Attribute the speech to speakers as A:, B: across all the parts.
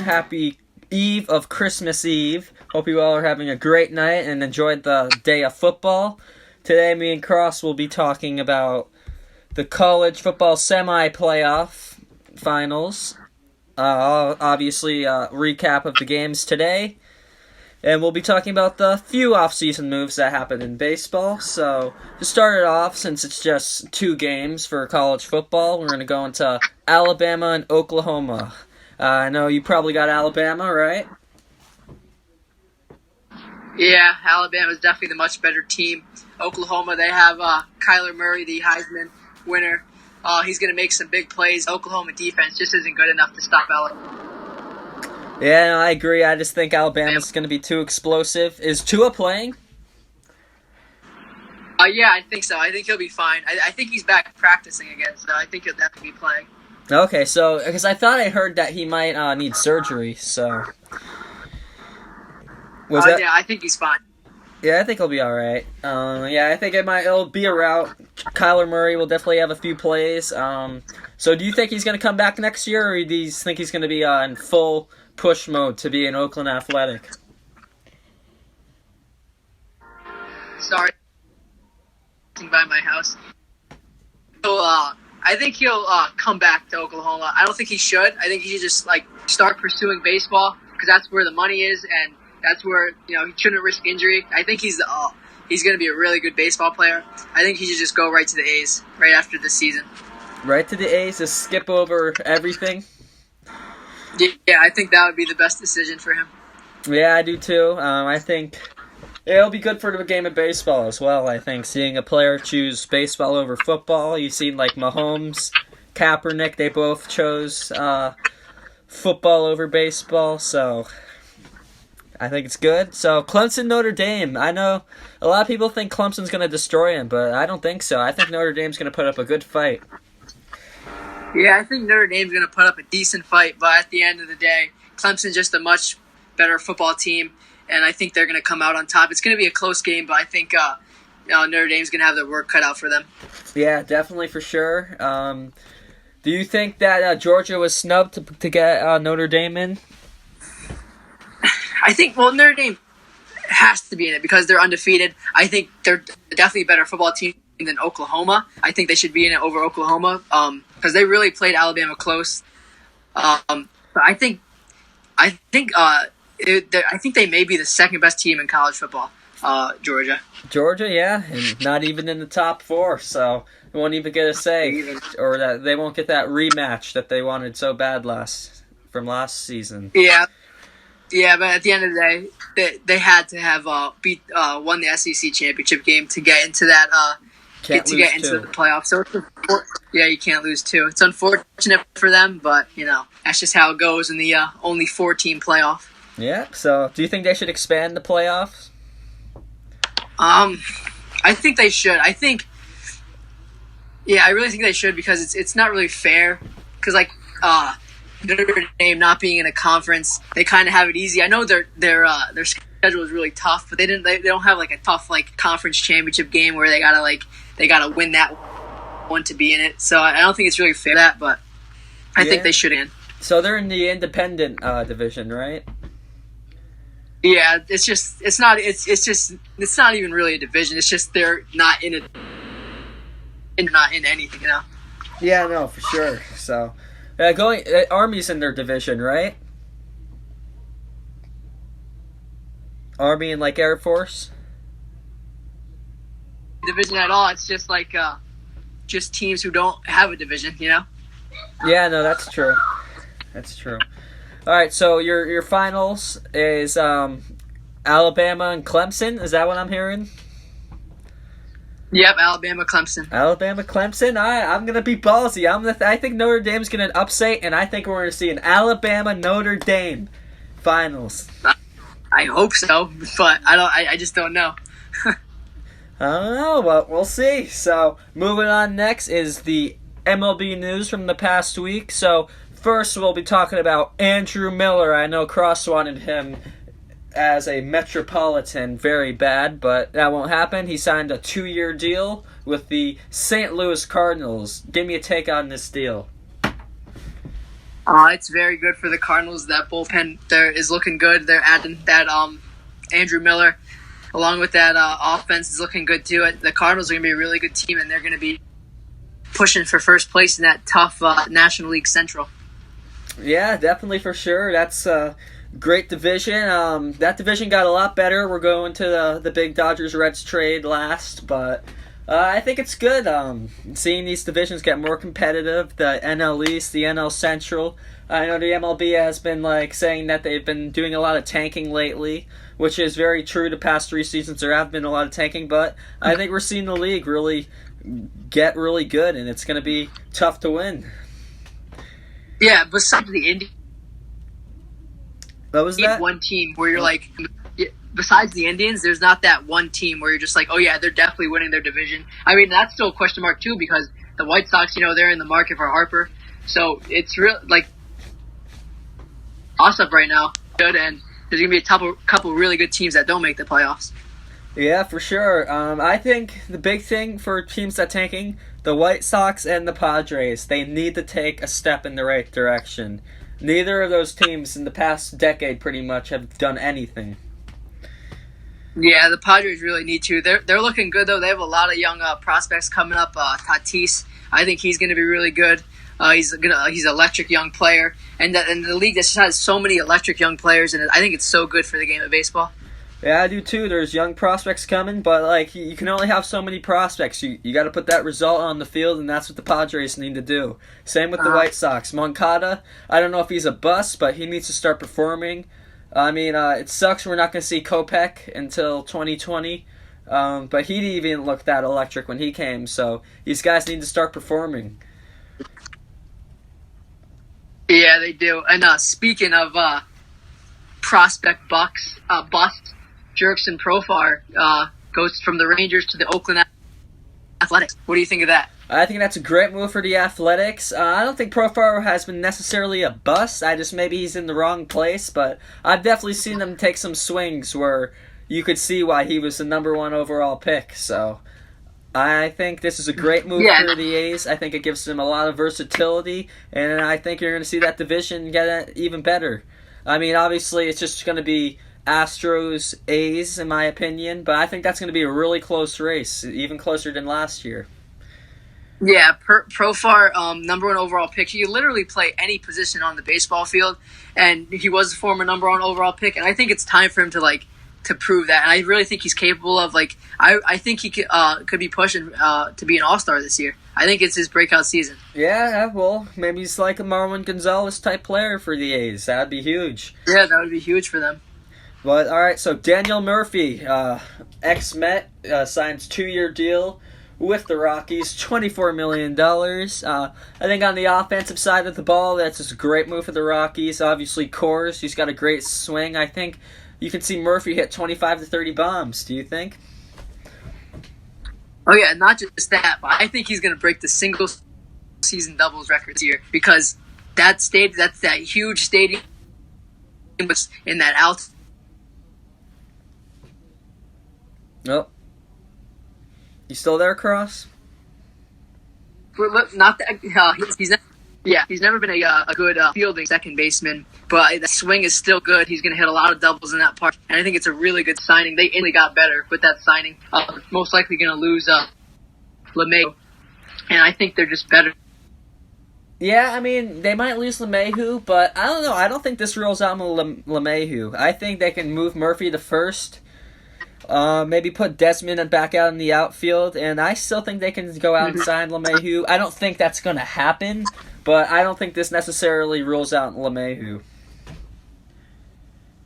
A: Happy Eve of Christmas Eve. Hope you all are having a great night and enjoyed the day of football. Today, me and Cross will be talking about the college football semi-playoff finals. Obviously, recap of the games today. And we'll be talking about the few off-season moves that happened in baseball. So, to start it off, since it's just 2 games for college football, we're going to go into Alabama and Oklahoma. I know you probably got Alabama, right?
B: Yeah, Alabama's definitely the much better team. Oklahoma, they have Kyler Murray, the Heisman winner. He's going to make some big plays. Oklahoma defense just isn't good enough to stop Alabama.
A: Yeah, no, I agree. I just think Alabama's going to be too explosive. Is Tua playing?
B: Yeah, I think so. I think he'll be fine. I think he's back practicing again, so I think he'll definitely be playing.
A: Okay, so, because I thought I heard that he might need surgery, so.
B: Yeah, I think he's fine.
A: Yeah, I think he'll be alright. Yeah, I think it'll be a route. Kyler Murray will definitely have a few plays. So do you think he's going to come back next year, or do you think he's going to be in full push mode to be an Oakland Athletic?
B: Sorry. By my house. So, I think he'll come back to Oklahoma. I don't think he should. I think he should just start pursuing baseball because that's where the money is, and that's where he shouldn't risk injury. I think he's going to be a really good baseball player. I think he should just go right to the A's right after this season.
A: Right to the A's, just skip over everything.
B: Yeah, I think that would be the best decision for him.
A: Yeah, I do too. I think it'll be good for the game of baseball as well, I think. Seeing a player choose baseball over football. You've seen Mahomes, Kaepernick, they both chose football over baseball, so I think it's good. So, Clemson, Notre Dame. I know a lot of people think Clemson's going to destroy him, but I don't think so. I think Notre Dame's going to put up a good fight.
B: Yeah, I think Notre Dame's going to put up a decent fight, but at the end of the day, Clemson's just a much better football team. And I think they're going to come out on top. It's going to be a close game, but I think Notre Dame's going to have their work cut out for them. Yeah,
A: definitely for sure. Do you think that Georgia was snubbed to get Notre Dame in?
B: I think, Notre Dame has to be in it because they're undefeated. I think they're definitely a better football team than Oklahoma. I think they should be in it over Oklahoma because they really played Alabama close. But I think they may be the second best team in college football, Georgia.
A: Georgia, yeah, and not even in the top 4, so they won't even get a say, or that they won't get that rematch that they wanted so bad from last season.
B: Yeah, but at the end of the day, they had to have won the SEC championship game to get into that into the playoffs. So you can't lose 2. It's unfortunate for them, but that's just how it goes in the only 4-team playoff.
A: Yeah, so do you think they should expand the playoffs?
B: I think they should. I really think they should because it's not really fair. Because Notre Dame not being in a conference, they kind of have it easy. I know their schedule is really tough, but they don't have a tough conference championship game where they gotta win that one to be in it. So I don't think it's really fair that, but I think they should in.
A: So they're in the independent division, right?
B: Yeah, it's not even really a division. It's just they're not in it, and not in anything,
A: Yeah, no, for sure. So, Army's in their division, right? Army and Air Force.
B: Division at all. It's just just teams who don't have a division,
A: Yeah, no, that's true. That's true. All right, so your finals is Alabama and Clemson. Is that what I'm hearing?
B: Yep, Alabama, Clemson.
A: Alabama, Clemson. I'm gonna be ballsy. I think Notre Dame's gonna upset, and I think we're gonna see an Alabama Notre Dame finals.
B: I hope so, but I just don't know.
A: I don't know, but we'll see. So moving on, next is the MLB news from the past week. So first, we'll be talking about Andrew Miller. I know Cross wanted him as a Metropolitan very bad, but that won't happen. He signed a 2-year deal with the St. Louis Cardinals. Give me a take on this deal.
B: It's very good for the Cardinals. That bullpen there is looking good. They're adding that Andrew Miller, along with that offense is looking good too. The Cardinals are going to be a really good team, and they're going to be pushing for first place in that tough National League Central.
A: Yeah, definitely for sure. That's a great division. That division got a lot better. We're going to the big Dodgers-Reds trade last, but I think it's good seeing these divisions get more competitive. The NL East, the NL Central. I know the MLB has been saying that they've been doing a lot of tanking lately, which is very true. The past 3 seasons there have been a lot of tanking, but I think we're seeing the league really get really good, and it's going to be tough to win.
B: Yeah, besides the Indians,
A: What was that?
B: one team where you're like, besides the Indians, there's not that one team where you're just like, oh yeah, they're definitely winning their division. I mean, that's still a question mark too, because the White Sox, they're in the market for Harper, so it's real toss up right now. Good, and there's gonna be a couple really good teams that don't make the playoffs.
A: Yeah, for sure. I think the big thing for teams that tanking, the White Sox and the Padres, they need to take a step in the right direction. Neither of those teams in the past decade pretty much have done anything.
B: Yeah, the Padres really need to. They're looking good though. They have a lot of young prospects coming up. Tatis, I think he's going to be really good. He's an electric young player, and the league just has so many electric young players, and I think it's so good for the game of baseball.
A: Yeah, I do too. There's young prospects coming, but you can only have so many prospects. You got to put that result on the field, and that's what the Padres need to do. Same with the White Sox. Moncada, I don't know if he's a bust, but he needs to start performing. I mean, it sucks we're not going to see Kopech until 2020, but he didn't even look that electric when he came. So these guys need to start performing.
B: Yeah, they do. And speaking of prospect busts, Jerkson Profar goes from the Rangers to the Oakland Athletics. What do you think of that?
A: I think that's a great move for the Athletics. I don't think Profar has been necessarily a bust. Maybe he's in the wrong place, but I've definitely seen him take some swings where you could see why he was the number 1 overall pick. So I think this is a great move for the A's. I think it gives them a lot of versatility, and I think you're going to see that division get even better. I mean, obviously, it's just going to be Astros, A's, in my opinion, but I think that's going to be a really close race, even closer than last year.
B: Yeah, Profar, number 1 overall pick. He literally play any position on the baseball field, and he was a former number 1 overall pick. And I think it's time for him to prove that. And I really think he's capable of I think he could be pushing to be an all-star this year. I think it's his breakout season. Yeah,
A: well, maybe he's like a Marwin Gonzalez type player for the A's. That'd be huge.
B: Yeah, that would be huge for them.
A: But all right, so Daniel Murphy, ex-Met, signs 2-year deal with the Rockies, $24 million. I think on the offensive side of the ball, that's just a great move for the Rockies. Obviously, Coors, he's got a great swing. I think you can see Murphy hit 25 to 30 bombs. Do you think?
B: Oh, yeah, not just that, but I think he's going to break the single-season doubles record this year because that's that huge stadium in that altitude.
A: Oh. You still there, Cross?
B: Not that he's never been a good fielding second baseman, but the swing is still good. He's going to hit a lot of doubles in that part, and I think it's a really good signing. They instantly got better with that signing. Most likely going to lose LeMahieu, and I think they're just better.
A: Yeah, I mean, they might lose LeMahieu, but I don't know. I don't think this rules out LeMahieu. I think they can move Murphy to first. Maybe put Desmond back out in the outfield, and I still think they can go out and sign LeMahieu. I don't think that's going to happen, but I don't think this necessarily rules out LeMahieu.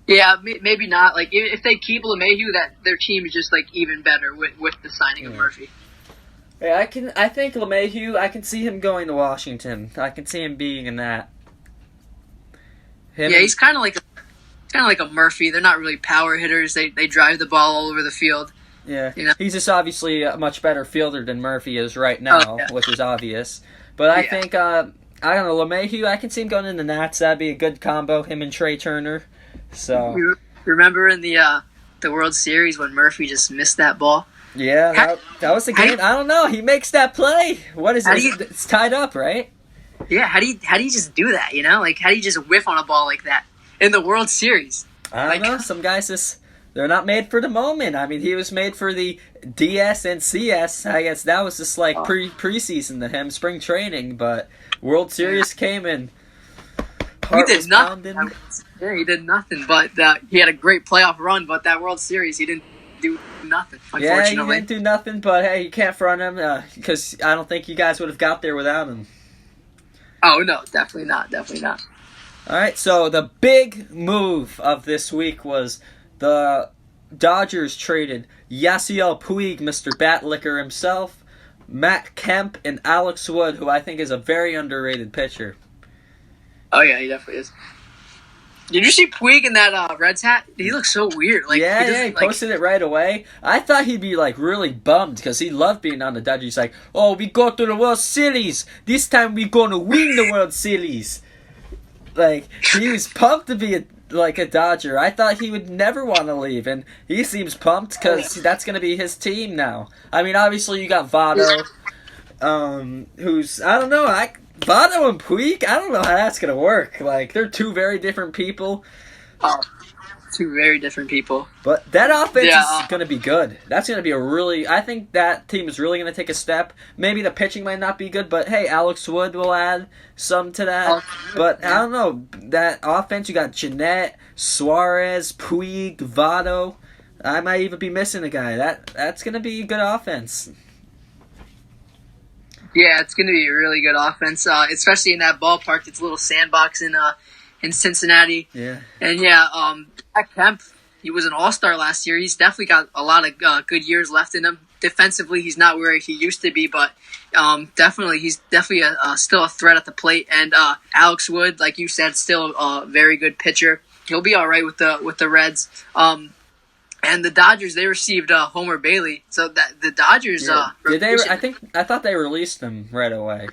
B: Yeah, maybe not. If they keep LeMahieu, that their team is just even better with the signing of Murphy.
A: Yeah, I think LeMahieu. I can see him going to Washington. I can see him being in that.
B: Yeah, he's kind of like a Murphy. They're not really power hitters. They drive the ball all over the field.
A: Yeah,
B: You know.
A: he's just obviously a much better fielder than Murphy is right
B: Oh
A: now,
B: yeah.
A: which is obvious. But I
B: Yeah.
A: think I don't know, LeMahieu. I can see him going in the Nats. That'd be a good combo. Him and Trey Turner. So
B: You remember in the World Series when Murphy just missed that ball?
A: yeah, that was the
B: how do
A: game. I don't know. He makes that play. What is
B: How
A: it?
B: do you-
A: It's tied up, right?
B: Yeah, how do you just do that? You know, like how do you just whiff on a ball like that in the World Series?
A: I don't know. Some guys just they're not made for the moment. I mean, he was made for the DS and CS. I guess that was just like preseason to him, spring training. But World Series came and
B: He
A: heart
B: did
A: was
B: nothing.
A: pounding.
B: Yeah, he did nothing. But he had a great playoff run. But that World Series, he didn't do nothing.
A: Yeah, he
B: Unfortunately.
A: didn't do nothing. But hey, you can't front him because I don't think you guys would have got there without him.
B: Oh no, definitely not. Definitely not.
A: All right, so the big move of this week was the Dodgers traded Yasiel Puig, Mr. Batlicker himself, Matt Kemp, and Alex Wood, who I think is a very underrated pitcher.
B: Oh yeah, he definitely is. Did you see Puig in that Reds hat? He looks so weird. Like
A: He posted it right away. I thought he'd be like really bummed because he loved being on the Dodgers. He's like, "Oh, we go to the World Series. This time we gonna win the World Series." Like he was pumped to be a Dodger. I thought he would never want to leave, and he seems pumped because that's gonna be his team now. I mean, obviously you got Votto, who's I don't know. Votto and Puig, I don't know how that's gonna work. Like they're two very different people.
B: Oh, two very different people.
A: But that offense
B: Yeah,
A: is going to be good. That's going to be I think that team is really going to take a step. Maybe the pitching might not be good, but hey, Alex Wood will add some to that. But I don't know. That offense, you got Jeanette, Suarez, Puig, Votto. I might even be missing a guy. That's going to be a good offense.
B: Yeah, it's going to be a really good offense, especially in that ballpark. It's a little sandbox in Cincinnati.
A: Yeah.
B: And Jack Kemp, he was an all-star last year. He's definitely got a lot of good years left in him. Defensively, he's not where he used to be, but he's definitely still a threat at the plate. And Alex Wood, like you said, still a very good pitcher. He'll be all right with the Reds. And the Dodgers, they received Homer Bailey. So that the Dodgers,
A: Did they? I thought they released him right away.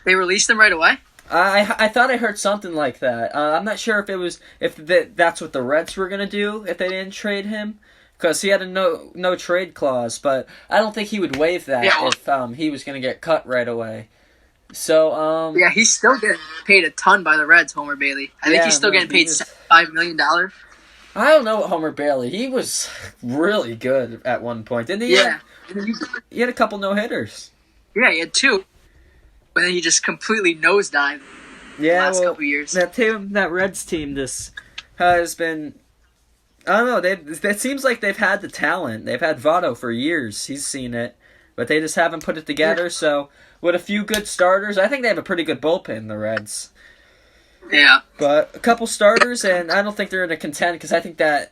B: They released him right away.
A: I thought I heard something like that. I'm not sure if that's what the Reds were gonna do if they didn't trade him, because he had a no trade clause. But I don't think he would waive that if he was gonna get cut right away. So
B: yeah, he's still getting paid a ton by the Reds, Homer Bailey. I think he's still getting paid $5 million.
A: I don't know what Homer Bailey. He was really good at one point, didn't he?
B: Yeah,
A: he had a couple no hitters.
B: Yeah, he had two, but then he just completely nosedived.
A: Yeah,
B: the last couple years.
A: That Reds team, this has been. I don't know. It seems like they've had the talent. They've had Votto for years. He's seen it, but they just haven't put it together. Yeah. So with a few good starters, I think they have a pretty good bullpen. The Reds.
B: Yeah.
A: But a couple starters, and I don't think they're in a contend because I think that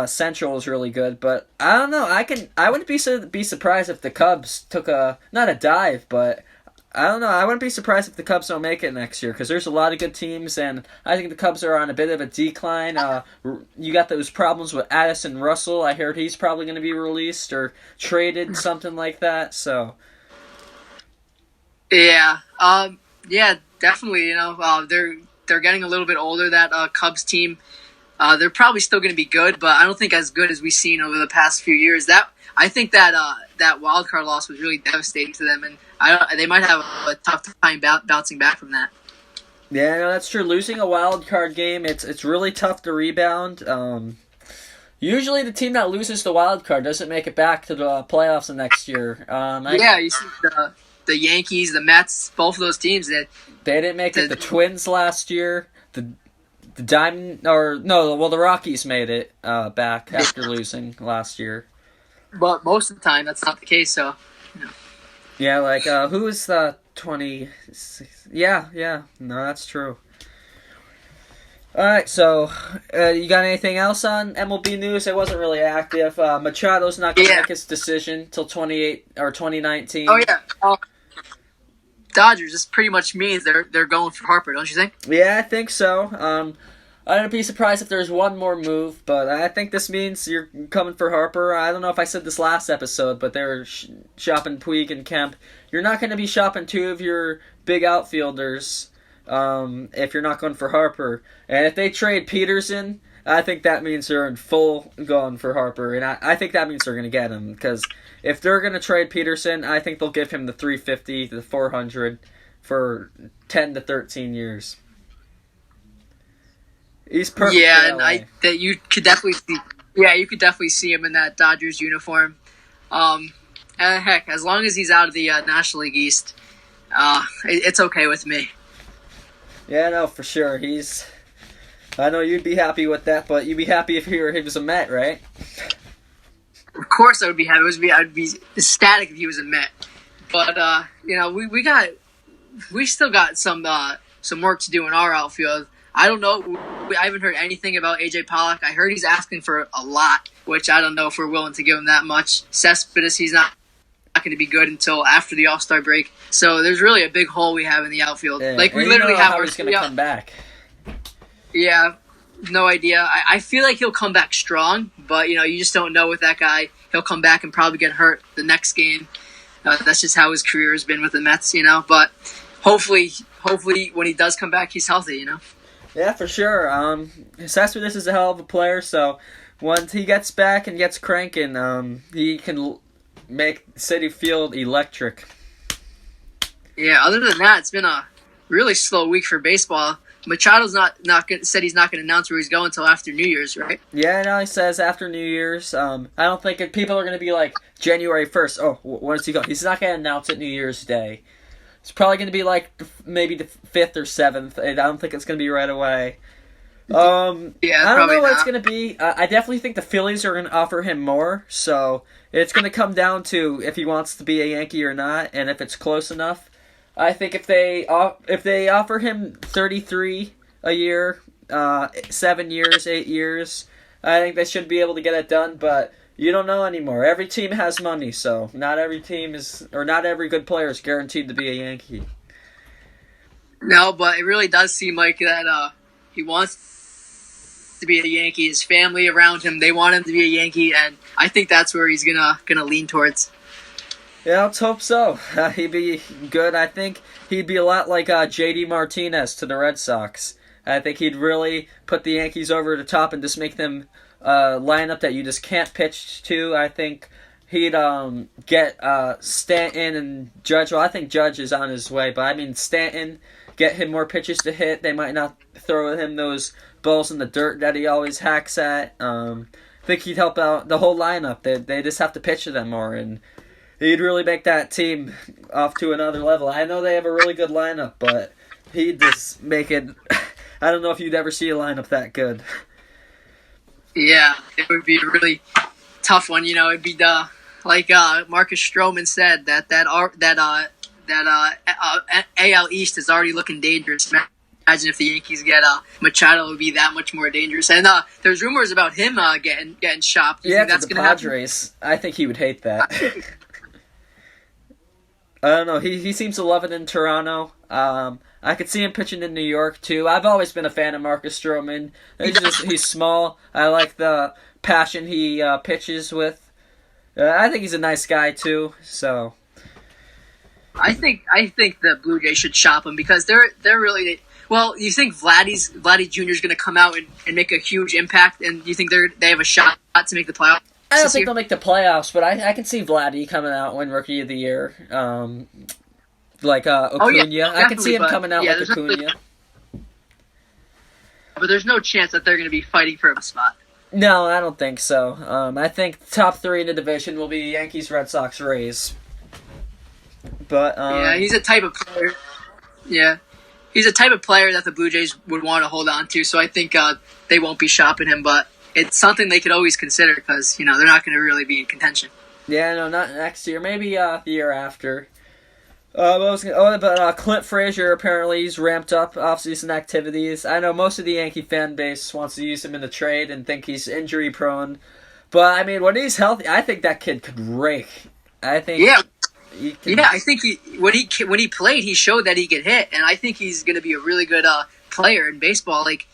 A: Central is really good. But I don't know. I wouldn't be surprised if the Cubs took not a dive, but I don't know. I wouldn't be surprised if the Cubs don't make it next year because there's a lot of good teams, and I think the Cubs are on a bit of a decline. You got those problems with Addison Russell. I heard he's probably going to be released or traded, something like that. So.
B: Yeah. Yeah. Definitely. They're getting a little bit older. That Cubs team. They're probably still going to be good, but I don't think as good as we've seen over the past few years. I think that wild card loss was really devastating to them, and they might have a tough time bouncing back from that.
A: Yeah, no, that's true. Losing a wild card game, it's really tough to rebound. Usually, the team that loses the wild card doesn't make it back to the playoffs the next year.
B: You see the Yankees, the Mets, both of those teams that
A: they didn't make it. The Twins last year, the Rockies made it back after losing last year.
B: But most of the time, that's not the case. So,
A: yeah, like who is the 26? Yeah, no, that's true. All right, so you got anything else on MLB news? It wasn't really active. Machado's not going to make his decision till 2019.
B: Oh yeah. Dodgers. This pretty much means they're going for Harper, don't you think?
A: Yeah, I think so. I wouldn't be surprised if there's one more move, but I think this means you're coming for Harper. I don't know if I said this last episode, but they were shopping Puig and Kemp. You're not going to be shopping two of your big outfielders if you're not going for Harper. And if they trade Peterson, I think that means they're in full going for Harper. And I think that means they're going to get him. Because if they're going to trade Peterson, I think they'll give him the 350, the 400 for 10 to 13 years. He's perfect.
B: Yeah, and you could definitely see. Yeah, you could definitely see him in that Dodgers uniform. And heck, as long as he's out of the National League East, it's okay with me.
A: Yeah, no, for sure. I know you'd be happy with that, but you'd be happy if he was a Met, right?
B: Of course, I would be happy. I'd be ecstatic if he was a Met. But we still got some work to do in our outfield. I don't know. I haven't heard anything about AJ Pollock. I heard he's asking for a lot, which I don't know if we're willing to give him that much. Cespedes, he's not going to be good until after the All-Star break. So there's really a big hole we have in the outfield.
A: Yeah.
B: Like we literally have.
A: How he's going to come back.
B: Yeah, no idea. I feel like he'll come back strong, but you just don't know with that guy. He'll come back and probably get hurt the next game. That's just how his career has been with the Mets, But hopefully when he does come back, he's healthy,
A: Yeah, for sure. Cespedes is a hell of a player, so once he gets back and gets cranking, he can make Citi Field electric.
B: Yeah, other than that, it's been a really slow week for baseball. Machado's said he's not going to announce where he's going until after New Year's, right?
A: Yeah, no, he says after New Year's. I don't think people are going to be like January 1st. Oh, where's he going? He's not going to announce it New Year's Day. It's probably going to be like maybe the 5th or 7th. I don't think it's going to be right away.
B: Yeah,
A: I don't know what it's
B: not.
A: going to be. I definitely think the Phillies are going to offer him more. So it's going to come down to if he wants to be a Yankee or not, and if it's close enough. I think if they offer him 33 a year, 7 years, 8 years, I think they should be able to get it done. But you don't know anymore. Every team has money, so not every good player is guaranteed to be a Yankee.
B: No, but it really does seem like that he wants to be a Yankee. His family around him, they want him to be a Yankee, and I think that's where he's gonna lean towards.
A: Yeah, let's hope so. He'd be good. I think he'd be a lot like J.D. Martinez to the Red Sox. I think he'd really put the Yankees over the top and just make them lineup that you just can't pitch to. I think he'd get Stanton and Judge. Well, I think Judge is on his way, but I mean Stanton, get him more pitches to hit. They might not throw him those balls in the dirt that he always hacks at. I think he'd help out the whole lineup. They just have to pitch to them more, and he'd really make that team off to another level. I know they have a really good lineup, but he'd just make it. I don't know if you'd ever see a lineup that good.
B: Yeah, it would be a really tough one. It'd be like Marcus Stroman said that AL East is already looking dangerous. Imagine if the Yankees get Machado, it would be that much more dangerous. And there's rumors about him getting shopped.
A: Yeah, that's the Padres. I think he would hate that. I don't know. He seems to love it in Toronto. I could see him pitching in New York too. I've always been a fan of Marcus Stroman. He's small. I like the passion he pitches with. I think he's a nice guy too. So
B: I think the Blue Jays should shop him because they're really. Well, you think Vladdy Jr. is going to come out and make a huge impact, and you think they have a shot to make the playoffs?
A: I don't think they'll make the playoffs, but I can see Vladdy coming out win Rookie of the Year. Like Acuna.
B: Oh, yeah,
A: I can see him coming out like Acuna.
B: But there's no chance that they're going to be fighting for a spot.
A: No, I don't think so. I think the top 3 in the division will be Yankees, Red Sox, Rays. But
B: yeah, he's a type of player. Yeah, he's a type of player that the Blue Jays would want to hold on to. So I think they won't be shopping him, but it's something they could always consider because they're not going to really be in contention.
A: Yeah, no, not next year. Maybe the year after. But Clint Frazier apparently he's ramped up off-season activities. I know most of the Yankee fan base wants to use him in the trade and think he's injury prone. But I mean, when he's healthy, I think that kid could rake. I think.
B: Yeah.
A: He can,
B: Yeah, I think when he played, he showed that he could hit, and I think he's going to be a really good player in baseball. Like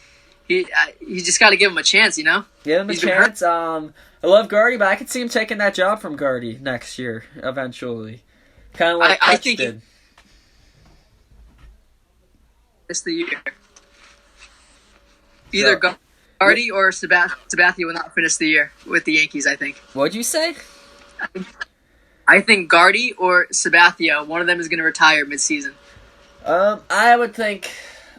B: you just got to give him a chance, you know.
A: Give him a chance. I love Gardy, but I could see him taking that job from Gardy next year eventually. Kind of like
B: I
A: Kutch
B: think
A: did.
B: It's the year. Either Gardy or Sabathia will not finish the year with the Yankees. I think.
A: What'd you say?
B: I think Gardy or Sabathia, one of them is going to retire midseason.
A: I would think.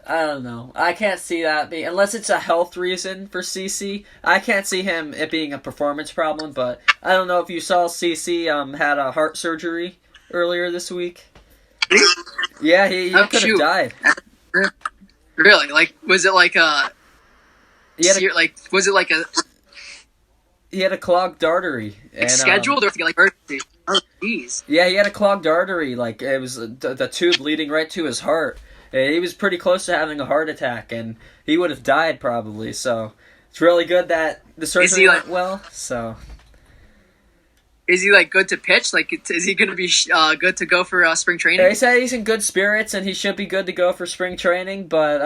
A: I don't know. I can't see that being unless it's a health reason for CC. I can't see it being a performance problem. But I don't know if you saw CC had a heart surgery earlier this week. Yeah, he could have died.
B: Really? Like, was it like a? Was it like a?
A: He had a clogged artery. And,
B: scheduled or like emergency? Oh, jeez.
A: Yeah, he had a clogged artery. Like it was the tube leading right to his heart. And he was pretty close to having a heart attack, and he would have died probably. So it's really good that the surgery went well. So.
B: Is he like good to pitch? Like, is he going to be good to go for spring training?
A: They said he's in good spirits and he should be good to go for spring training. But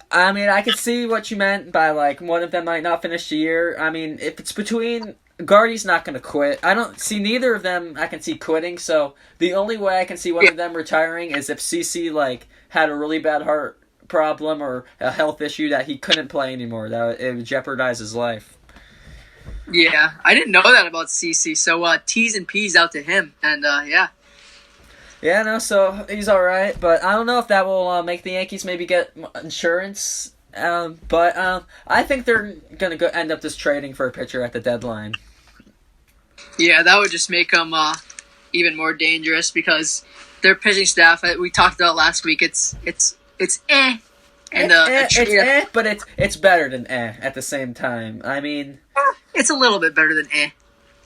A: I mean, I could see what you meant by like one of them might not finish the year. I mean, if it's between Gardy's not going to quit. I don't see neither of them. I can see quitting. So the only way I can see one of them retiring is if CC like had a really bad heart problem or a health issue that he couldn't play anymore. That it would jeopardize his life.
B: Yeah, I didn't know that about CC. So T's and P's out to him, and yeah.
A: Yeah, no, so he's all right, but I don't know if that will make the Yankees maybe get insurance. But I think they're gonna end up just trading for a pitcher at the deadline.
B: Yeah, that would just make them even more dangerous because their pitching staff we talked about last week. It's eh. And
A: but it's better than at the same time. I mean,
B: it's a little bit better than eh.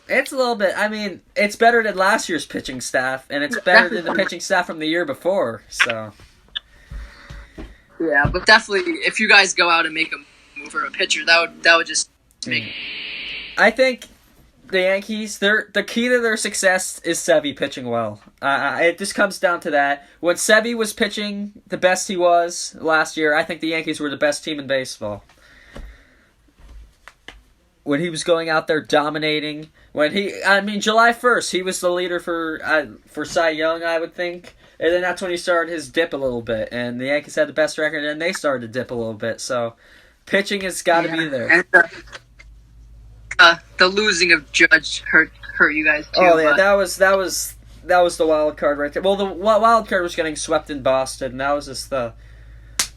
A: It's a little bit. I mean, it's better than last year's pitching staff, and it's better than the pitching staff from the year before. So,
B: yeah, but definitely, if you guys go out and make a move for a pitcher, that would just make.
A: I think the Yankees, the key to their success is Sevy pitching well. It just comes down to that. When Sevy was pitching the best he was last year, I think the Yankees were the best team in baseball. When he was going out there dominating, July 1st, he was the leader for Cy Young, I would think. And then that's when he started his dip a little bit. And the Yankees had the best record, and they started to dip a little bit. So, pitching has got to be there.
B: And the losing of Judge hurt you guys too.
A: Oh yeah, that was the wild card right there. Well, the wild card was getting swept in Boston. That was just the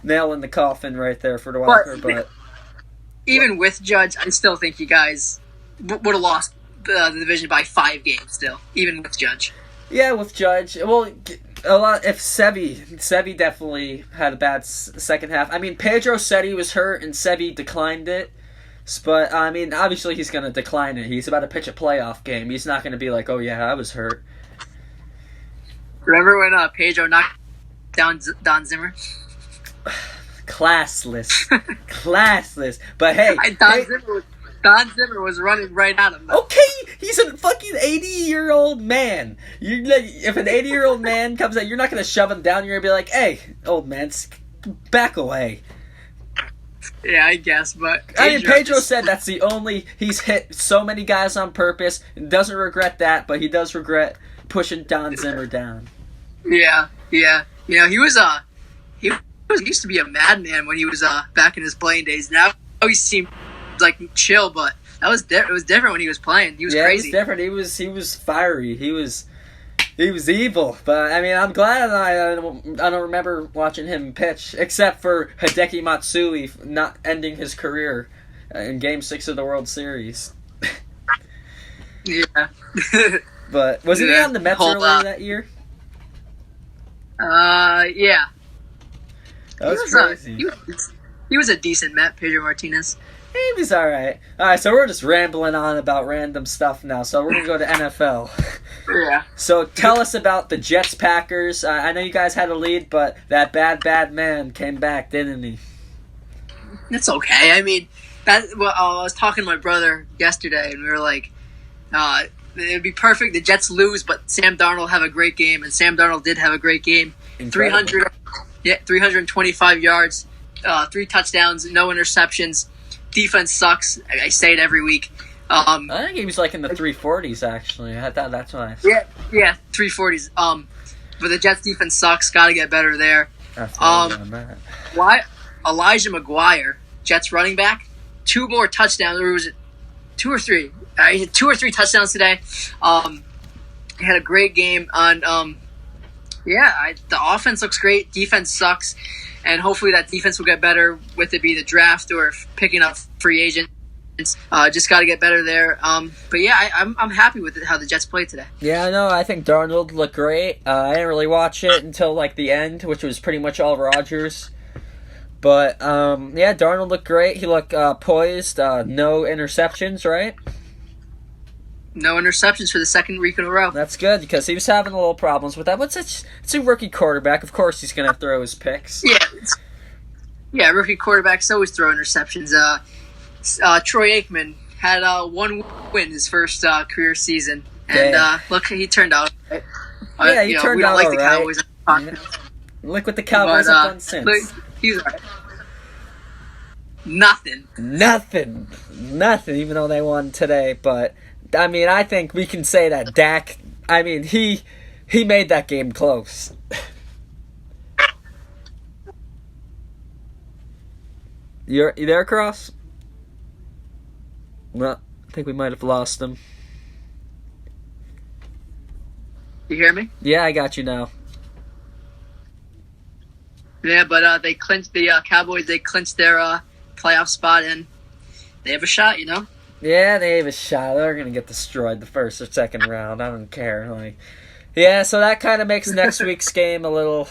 A: nail in the coffin right there for the wild card. But
B: even with Judge, I still think you guys would have lost the division by 5 games. Still, even with Judge.
A: Yeah, with Judge. Well, a lot. If Sevy definitely had a bad second half. I mean, Pedro said he was hurt, and Sevy declined it. But, I mean, obviously he's going to decline it. He's about to pitch a playoff game. He's not going to be like, oh, yeah, I was hurt.
B: Remember when Pedro knocked down Don Zimmer?
A: Classless. Classless. But, hey.
B: Don Zimmer was running right at him.
A: Okay, he's a fucking 80-year-old man. If an 80-year-old man comes out, you're not going to shove him down. You're going to be like, hey, old man, back away.
B: Yeah, I guess, but
A: Pedro said that's the only he's hit so many guys on purpose and doesn't regret that, but he does regret pushing Don Zimmer down.
B: Yeah. You know, he used to be a madman when he was back in his playing days. Now he seemed like chill, but it was different when he was playing. He was crazy.
A: It was different. He was fiery. He was evil, but I mean, I'm glad I don't remember watching him pitch, except for Hideki Matsui not ending his career in Game 6 of the World Series.
B: Yeah.
A: But wasn't he on the Mets earlier that year?
B: Yeah.
A: That was crazy.
B: He was a decent Met, Pedro Martinez.
A: He was alright. Alright, so we're just rambling on about random stuff now, so we're going to go to NFL.
B: Yeah.
A: So tell us about the Jets-Packers. I know you guys had a lead, but that bad man came back, didn't he?
B: It's okay. I mean, I was talking to my brother yesterday, and we were like, it would be perfect. The Jets lose, but Sam Darnold will have a great game, and Sam Darnold did have a great game.
A: Incredible.
B: 325 yards, 3 touchdowns, no interceptions. Defense sucks. I say it every week.
A: I think he was like in the 340s, actually. I thought that's nice.
B: Yeah, 340s. But the Jets defense sucks. Got to get better there. Why Elijah McGuire, Jets running back, 2 more touchdowns, or was it 2 or 3? He had 2 or 3 touchdowns today. He had a great game on. The offense looks great. Defense sucks, and hopefully that defense will get better with it be the draft or picking up free agents. Just got to get better there. But yeah, I'm happy with how the Jets played today.
A: Yeah, no, I think Darnold looked great. I didn't really watch it until like the end, which was pretty much all Rodgers. But yeah, Darnold looked great. He looked poised. No interceptions, right?
B: No interceptions for the second week in a row.
A: That's good because he was having a little problems with that. But it's a rookie quarterback. Of course, he's gonna throw his picks.
B: Yeah, rookie quarterbacks always throw interceptions. Troy Aikman had 1 win his first career season, and look, he turned out.
A: Yeah, he turned out
B: like
A: all
B: the
A: right.
B: Cowboys.
A: Yeah. Look what the Cowboys have done since.
B: Look, he's all right. Nothing.
A: Even though they won today, but I mean, I think we can say that Dak. I mean, he made that game close. You there, Cross? Well, I think we might have lost him.
B: You hear me?
A: Yeah, I got you now.
B: Yeah, but they clinched the Cowboys. They clinched their playoff spot, and they have a shot.
A: Yeah, they have a shot. They're gonna get destroyed the first or second round. I don't care. Yeah, so that kind of makes next week's game a little.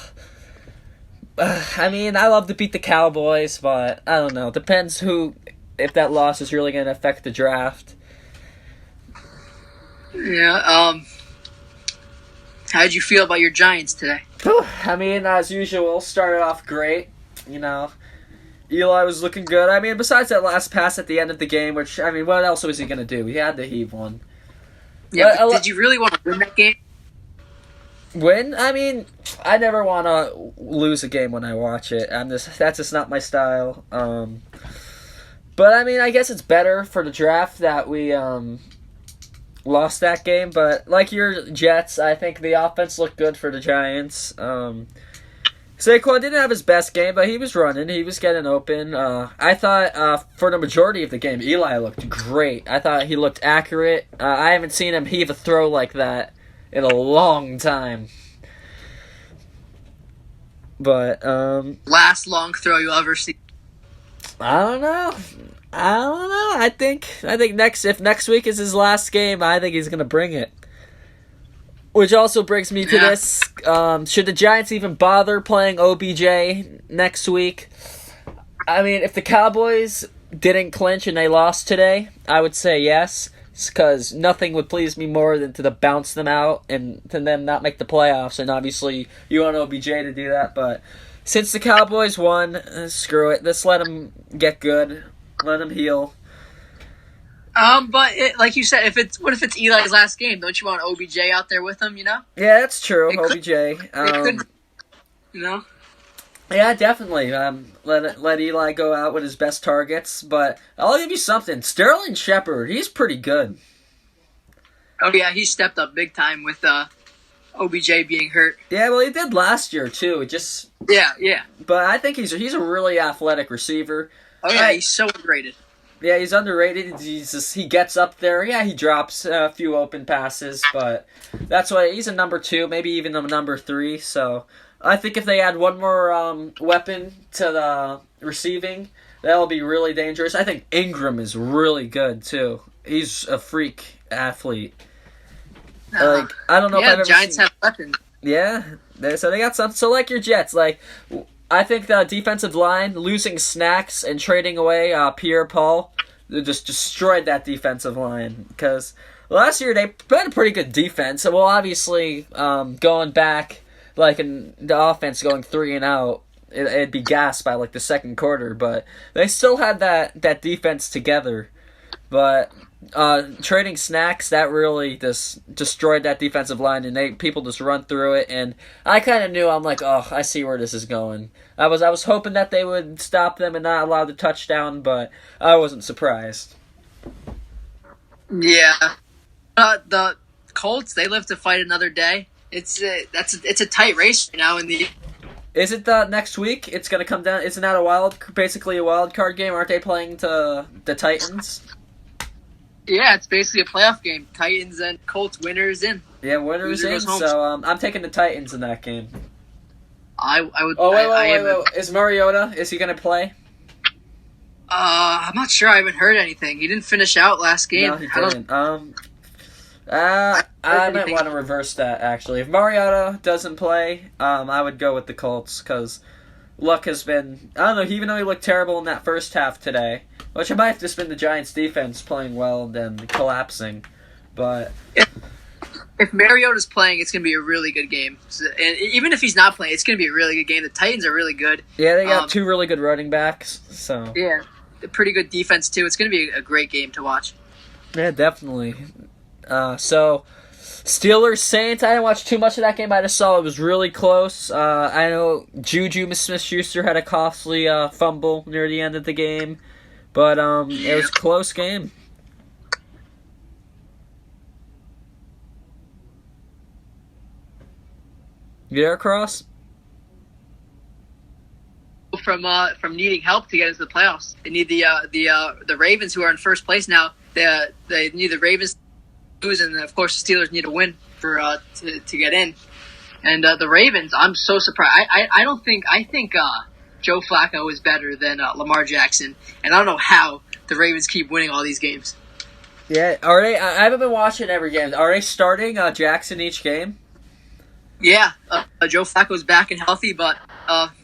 A: I mean, I love to beat the Cowboys, but I don't know. Depends if that loss is really going to affect the draft.
B: Yeah. How did you feel about your Giants today?
A: I mean, as usual, started off great. Eli was looking good. I mean, besides that last pass at the end of the game, which, I mean, what else was he going to do? He had to heave one.
B: Yeah, but did you really want to win that game?
A: Win? I mean, I never want to lose a game when I watch it. That's just not my style. But I mean, I guess it's better for the draft that we lost that game. But like your Jets, I think the offense looked good for the Giants. Saquon didn't have his best game, but he was running. He was getting open. I thought for the majority of the game, Eli looked great. I thought he looked accurate. I haven't seen him heave a throw like that in a long time. But
B: last long throw you'll ever see.
A: I don't know. I think if next week is his last game, I think he's gonna bring it. Which also brings me to this: should the Giants even bother playing OBJ next week? I mean, if the Cowboys didn't clinch and they lost today, I would say yes. Because nothing would please me more than to bounce them out and to them not make the playoffs. And obviously, you want OBJ to do that. But since the Cowboys won, screw it. Just let them get good. Let them heal.
B: But like you said, what if it's Eli's last game? Don't you want OBJ out there with him?
A: Yeah, that's true. OBJ. Yeah, definitely. Let Eli go out with his best targets, but I'll give you something. Sterling Shepard, he's pretty good.
B: Oh yeah, he stepped up big time with OBJ being hurt.
A: Yeah, well, he did last year too.
B: Yeah.
A: But I think he's a really athletic receiver.
B: Oh yeah, he's so underrated.
A: Yeah, he's underrated. He gets up there. Yeah, he drops a few open passes, but that's why he's a number 2, maybe even a number 3. So I think if they add one more weapon to the receiving, that'll be really dangerous. I think Ingram is really good too. He's a freak athlete. I don't know if I've ever
B: Giants
A: seen...
B: have weapons.
A: Yeah, so they got something. So like your Jets, I think the defensive line losing Snacks and trading away Pierre Paul just destroyed that defensive line because last year they had a pretty good defense. Well, obviously, going back, like in the offense going 3 and out, it'd be gassed by like the second quarter, but they still had that defense together. But trading Snacks, that really just destroyed that defensive line, and people just run through it. And I kind of knew, I'm like, oh, I see where this is going. I was hoping that they would stop them and not allow the touchdown, but I wasn't surprised.
B: Yeah, the Colts, they live to fight another day. It's a tight race right now in the.
A: Is it next week? It's gonna come down. Isn't that basically a wild card game? Aren't they playing to the Titans?
B: Yeah, it's basically a playoff game. Titans and Colts, winners in.
A: Yeah, winners in. So I'm taking the Titans in that game.
B: I would.
A: Oh wait! Is Mariota? Is he gonna play?
B: I'm not sure. I haven't heard anything. He didn't finish out last game.
A: No, he didn't. I might want to reverse that, actually. If Mariota doesn't play, I would go with the Colts, because Luck has been, I don't know, even though he looked terrible in that first half today, which it might have just been the Giants' defense playing well and then collapsing, but...
B: If Mariota's playing, it's going to be a really good game. And even if he's not playing, it's going to be a really good game. The Titans are really good.
A: Yeah, they got 2 really good running backs, so...
B: Yeah, a pretty good defense, too. It's going to be a great game to watch.
A: Yeah, definitely. So, Steelers-Saints, I didn't watch too much of that game. I just saw it was really close. I know Juju Smith-Schuster had a costly fumble near the end of the game. But it was a close game. You there, Cross?
B: From needing help to get into the playoffs. They need the Ravens, who are in first place now. They need the Ravens to lose, and of course the Steelers need a win for to get in. And the Ravens, I'm so surprised. I think Joe Flacco is better than Lamar Jackson, and I don't know how the Ravens keep winning all these games.
A: Yeah, are they? I haven't been watching every game. Are they starting Jackson each game?
B: Yeah, Joe Flacco's back and healthy, but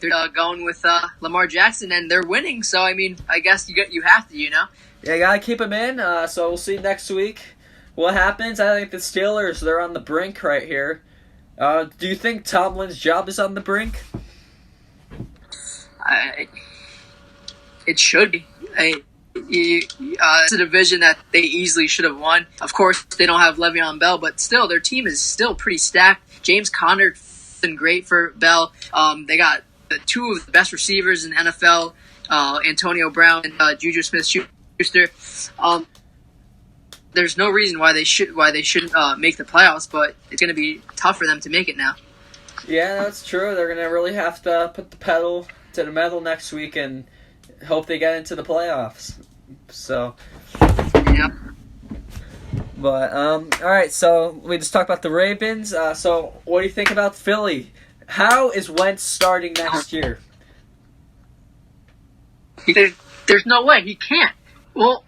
B: they're going with Lamar Jackson, and they're winning. So I mean, I guess you have to, you know.
A: Yeah, you gotta keep him in. So we'll see next week what happens. I think the Steelers, they're on the brink right here. Do you think Tomlin's job is on the brink?
B: It should be. It's a division that they easily should have won. Of course, they don't have Le'Veon Bell, but still, their team is still pretty stacked. James Conner been great for Bell. They got 2 of the best receivers in the NFL, Antonio Brown and Juju Smith-Schuster. There's no reason why they shouldn't make the playoffs, but it's going to be tough for them to make it now.
A: Yeah, that's true. They're going to really have to put the pedal to the metal next week and hope they get into the playoffs. So,
B: yeah.
A: But all right. So we just talked about the Ravens. So what do you think about Philly? How is Wentz starting next year?
B: There's no way he can't. Well,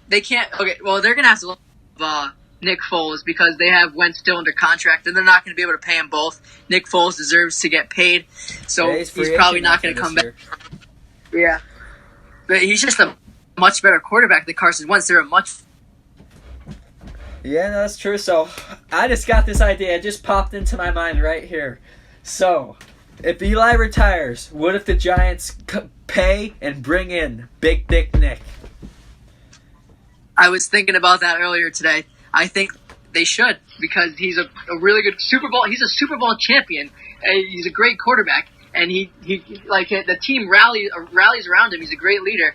B: they can't. Okay. Well, they're gonna have to love Nick Foles because they have Wentz still under contract, and they're not going to be able to pay him both. Nick Foles deserves to get paid, so
A: yeah,
B: he's probably not going to come back. Yeah, but he's just a much better quarterback than Carson Wentz. They're a much.
A: Yeah, no, that's true. So I just got this idea. It just popped into my mind right here. So if Eli retires, what if the Giants pay and bring in Big Dick Nick?
B: I was thinking about that earlier today. I think they should because he's a really good Super Bowl. He's a Super Bowl champion. He's a great quarterback, and he like the team rallies around him. He's a great leader.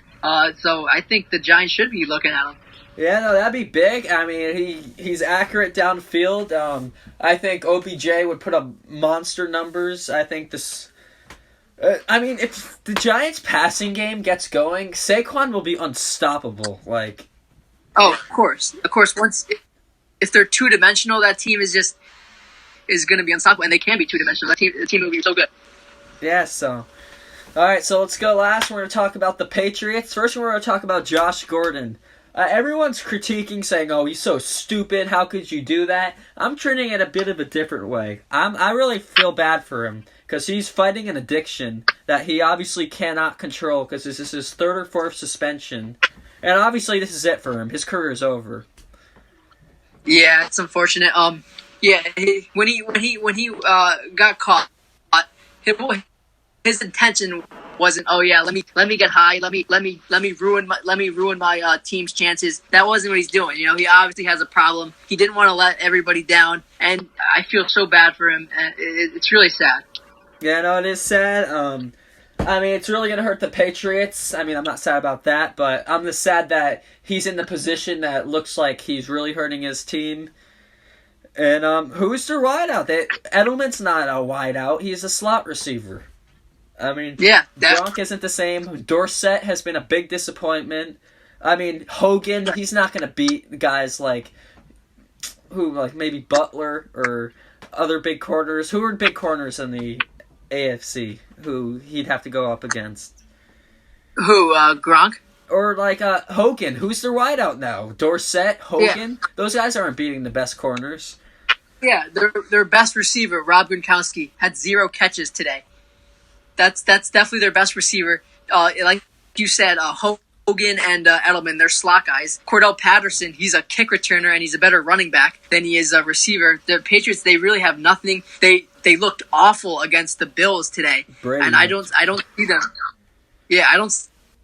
B: So I think the Giants should be looking at him.
A: Yeah, no, that'd be big. I mean, he's accurate downfield. I think OBJ would put up monster numbers. I think this. I mean, if the Giants' passing game gets going, Saquon will be unstoppable. Like.
B: Oh, of course. Once if they're 2-dimensional, that team is going to be unstoppable, and they can be 2-dimensional. The team will be so good.
A: Yeah. So, all right. So let's go last. We're going to talk about the Patriots. First, we're going to talk about Josh Gordon. Everyone's critiquing, saying, "Oh, he's so stupid. How could you do that?" I'm treating it a bit of a different way. I really feel bad for him because he's fighting an addiction that he obviously cannot control because this is his 3rd or 4th suspension. And obviously this is it for him. His career is over.
B: Yeah, it's unfortunate. Yeah, when he got caught, his intention wasn't, oh yeah, let me get high, let me ruin my team's chances. That wasn't what he's doing. You know, he obviously has a problem. He didn't want to let everybody down, and I feel so bad for him. And it's really sad.
A: Yeah, no, it is sad. I mean, it's really going to hurt the Patriots. I mean, I'm not sad about that, but I'm just sad that he's in the position that looks like he's really hurting his team. And who's their wideout? Edelman's not a wideout. He's a slot receiver. I mean,
B: Yeah,
A: Gronk isn't the same. Dorsett has been a big disappointment. I mean, Hogan, he's not going to beat guys like maybe Butler or other big corners. Who are big corners in the AFC who he'd have to go up against?
B: Who, Gronk?
A: Or like Hogan, who's their wideout now? Dorsett, Hogan? Yeah. Those guys aren't beating the best corners.
B: Yeah, their best receiver, Rob Gronkowski, had 0 catches today. That's definitely their best receiver. Like you said, Hogan and Edelman, they're slot guys. Cordell Patterson, he's a kick returner and he's a better running back than he is a receiver. The Patriots, they really have nothing. They looked awful against the Bills today,
A: Brady.
B: And I don't see them. Yeah, I don't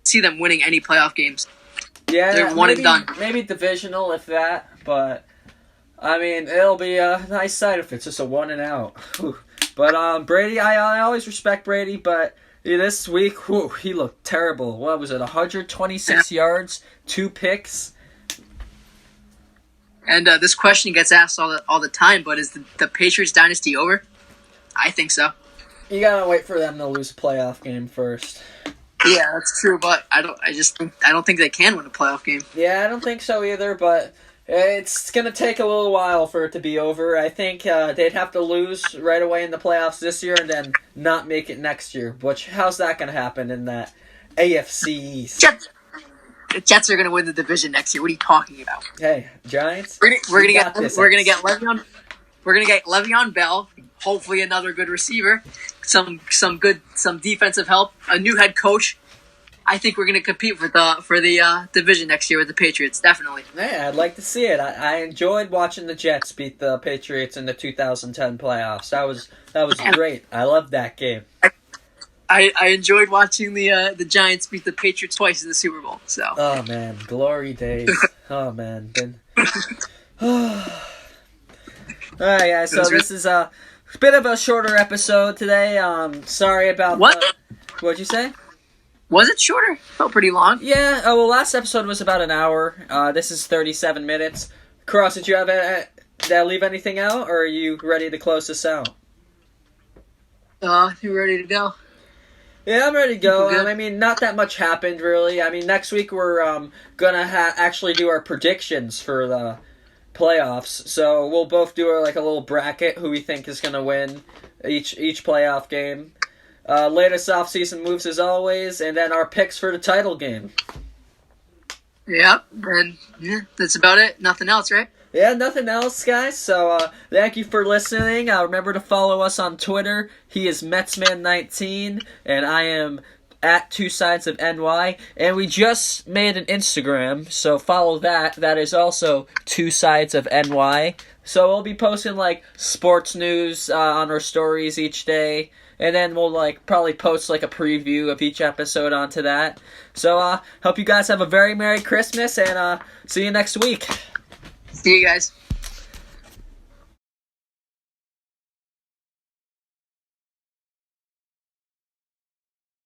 B: see them winning any playoff games.
A: Yeah,
B: they're one and done.
A: Maybe divisional if that, but I mean it'll be a nice sight if it's just a 1 and out. But Brady, I always respect Brady, but this week, he looked terrible. What was it, 126 yards, 2 picks?
B: And this question gets asked all the time, but is the Patriots dynasty over? I think so.
A: You gotta wait for them to lose a playoff game first.
B: Yeah, that's true, but I don't think they can win a playoff game.
A: Yeah, I don't think so either, but it's going to take a little while for it to be over. I think they'd have to lose right away in the playoffs this year and then not make it next year. How's that going to happen in that AFC East?
B: The Jets are going to win the division next year. What are you talking about?
A: Hey, Giants?
B: We're going to get Le'Veon Bell, hopefully another good receiver, some defensive help, a new head coach. I think we're going to compete for the division next year with the Patriots, definitely.
A: Yeah, I'd like to see it. I enjoyed watching the Jets beat the Patriots in the 2010 playoffs. That was great. I loved that game.
B: I enjoyed watching the Giants beat the Patriots twice in the Super Bowl. So.
A: Oh man, glory days. Oh man. Alright guys, so this is a bit of a shorter episode today. Sorry about
B: what?
A: What'd you say?
B: Was it shorter? Felt pretty long.
A: Yeah. Well, last episode was about an hour. This is 37 minutes. Cross, did you leave anything out, or are you ready to close this out?
B: You ready to go?
A: Yeah, I'm ready to go. I mean, not that much happened, really. I mean, next week we're gonna actually do our predictions for the playoffs. So we'll both do a little bracket who we think is gonna win each playoff game. Latest off-season moves as always, and then our picks for the title game.
B: Yep, and that's about it. Nothing else, right?
A: Yeah, nothing else, guys. So thank you for listening. Remember to follow us on Twitter. He is Metsman19, and I am at 2sidesofNY. And we just made an Instagram, so follow that. That is also 2sidesofNY. So we'll be posting sports news on our stories each day. And then we'll probably post a preview of each episode onto that. So hope you guys have a very Merry Christmas and see you next week.
B: See you guys.